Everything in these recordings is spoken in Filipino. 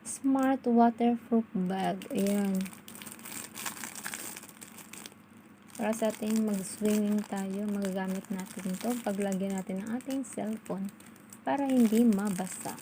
Smart waterproof bag. Ayan. Para sa ating mag-swimming tayo, magagamit natin ito. Paglagyan natin ng ating cellphone para hindi mabasa.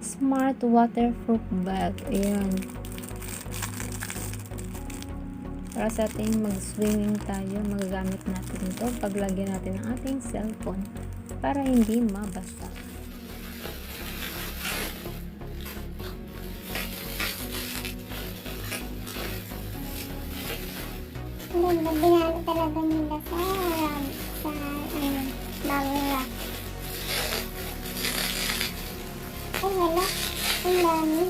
Smart waterproof bag. Ayan. Para sa ating mag-swimming tayo, magagamit natin ito. Paglagyan natin ng ating cellphone para hindi mabasa. Binalo talaga nila sa bagong rack. Ay wala, ang dami.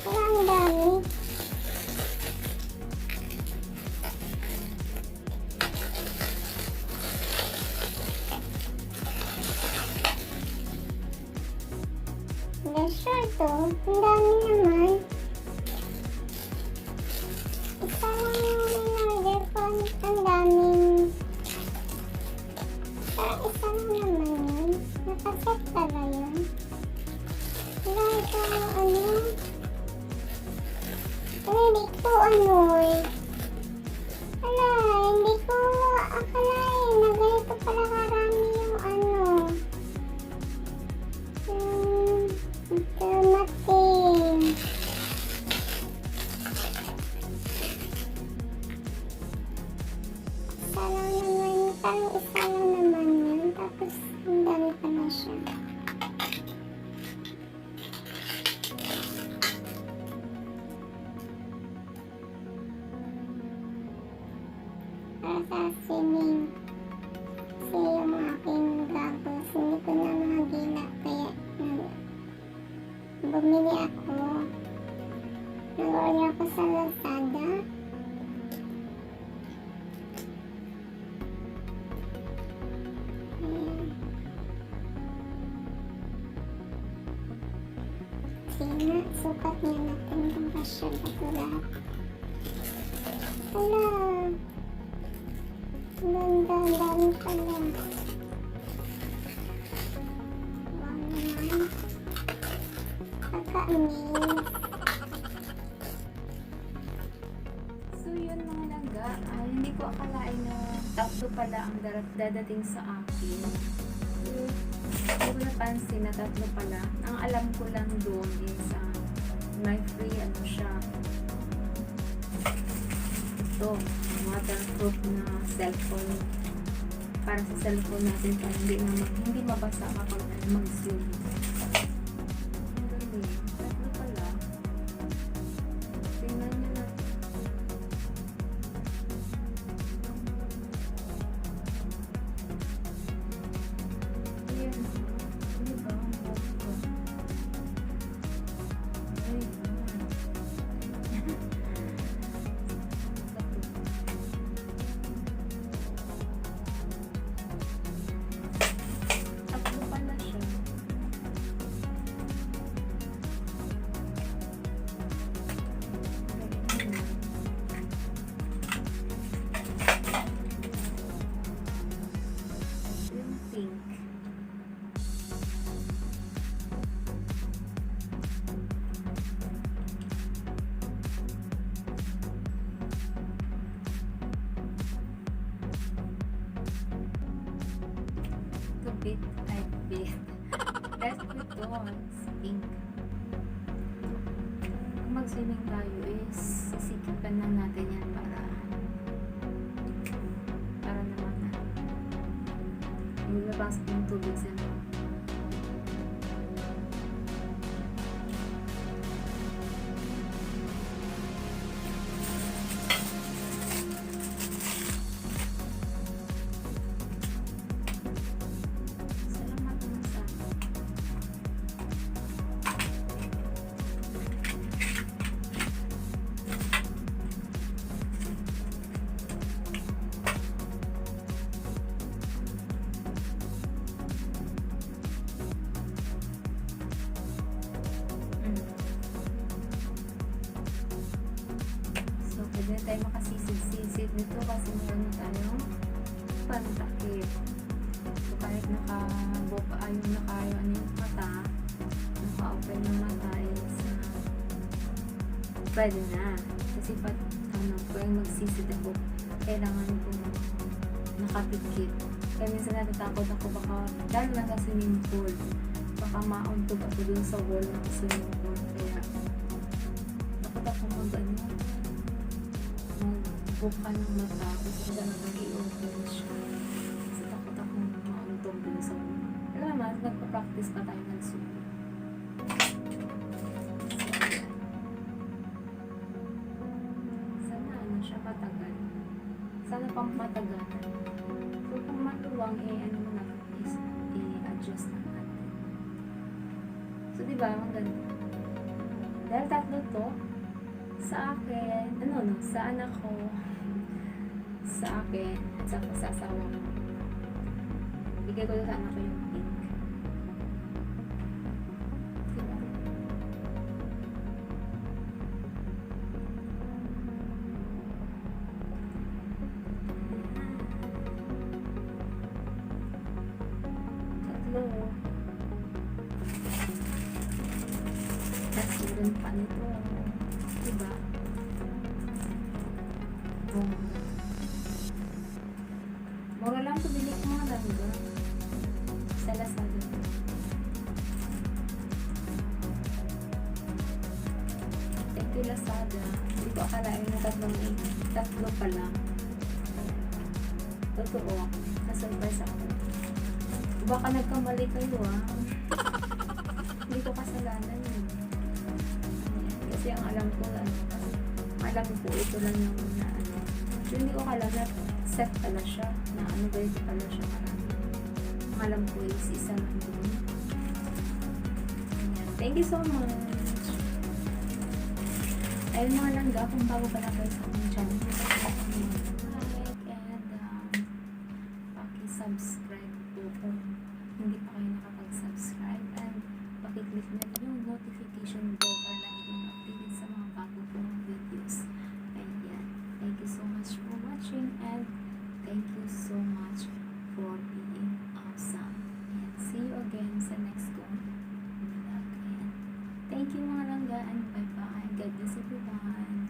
Ang dami. Sure to, ang dami naman. Isa lang yung in-order ko, ang daming. Parang isa lang naman yun. Nakaset pa ba yun? Wala ito ano. Hindi ko eh. Wala, hindi ko akalain na ganito pala karami yung ano. Dumating. Isa lang naman, parang isa lang naman yun. Tapos, ang dami pala siya. Para sa swimming. Kasi yung aking goggles, hindi ko na mahagila. Kaya, bumili ako. Nag-order ako sa Lazada. Sige, sukat niya natin kung kasya ba ito lahat. Wala. Ang dami pala. Wow naman. Kakainis. So yun mga langga, hindi ko akalain na tatlo pala ang dadating sa akin. Hindi ko napansin na tatlo pala. Ang alam ko lang doon is my free ano siya. Ito, waterproof na cellphone. Para sa cellphone natin para hindi mabasa kapag mag-swim. Tatlo pala. Tingnan nyo na. Ayan. Ano ba? Ay. Tatlo pala siya. to beat, I beat. Let's put on pink. Kung mag-swimming tayo is sisikipan na natin yan para naman na hindi mapasok yung tubig sa loob. Pwede tayo makasisid-sisid nito kasi meron tayong pantakip. So kahit naka-book yung mata, naka-open ng mata is pwede na. Kasi kung magsisid ako, kailangan kong nakapikit. Kaya minsan natatakot ako baka dahil na sa swimming pool, baka mauntog ako dun sa wall ng swimming pool. Kaya takot ako buka ng mata kasi na nag-i-open siya. Kasi takot akong mauntog dun sa ulo. Alam naman, nagpa-practice pa tayo ng sumo. Sana siya matagal. Sana pang matagal. So kung matuwang, mo na is i-adjust na natin. So diba, maganda. Dahil tatlo to, sa akin, sa anak ko, sa akin, at sa asawa ko. Bigay ko sa anak ko yung pink. Diba? Tatlo. Tapos meron pa nito. Diba? Mura lang ito, bili ko mga langga sa Lazada. Thank you Lazada. Hindi ko akalain na tatlo pala. Totoo, na-surprise ako. Baka nagkamali kayo Hindi ko kasalanan yun. Kasi ang alam ko ito lang yung so hindi ko alam na set pala siya na ganito pala siya marami. Ang alam ko is isa lang yun. Thank you so much. Ayun mga langga, kung bago pala kayo sa aking channel, like and paki-subscribe po kung hindi pa kayo nakapag-subscribe and paki-click na yung notification bell para lagi kayong updated sa mga bago pong videos. Thank you so much for watching and thank you so much for being awesome. And see you again sa next kong vlog. And thank you mga langga and bye-bye. God bless everyone.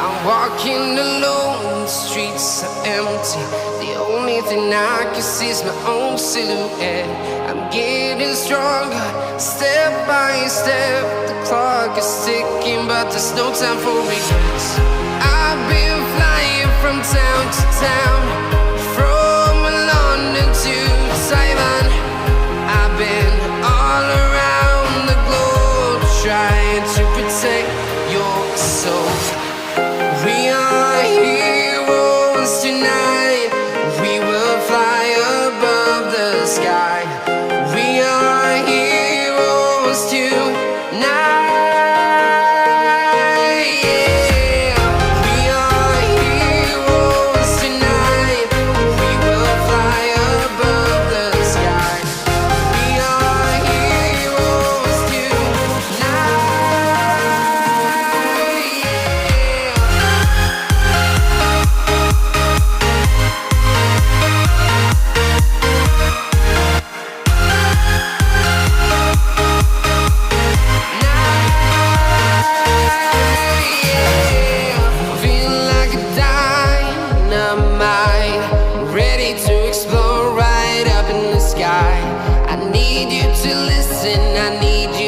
I'm walking alone, the streets are empty. The only thing I can see is my own silhouette. I'm getting stronger, step by step. The clock is ticking, but there's no time for regrets. I've been flying from town to town, from London to Taiwan. I've been all around the globe, trying to protect your soul. We are heroes tonight. We will fly above the sky. We are heroes tonight. Yeah. We are heroes tonight. We will fly above the sky. need you to listen, I need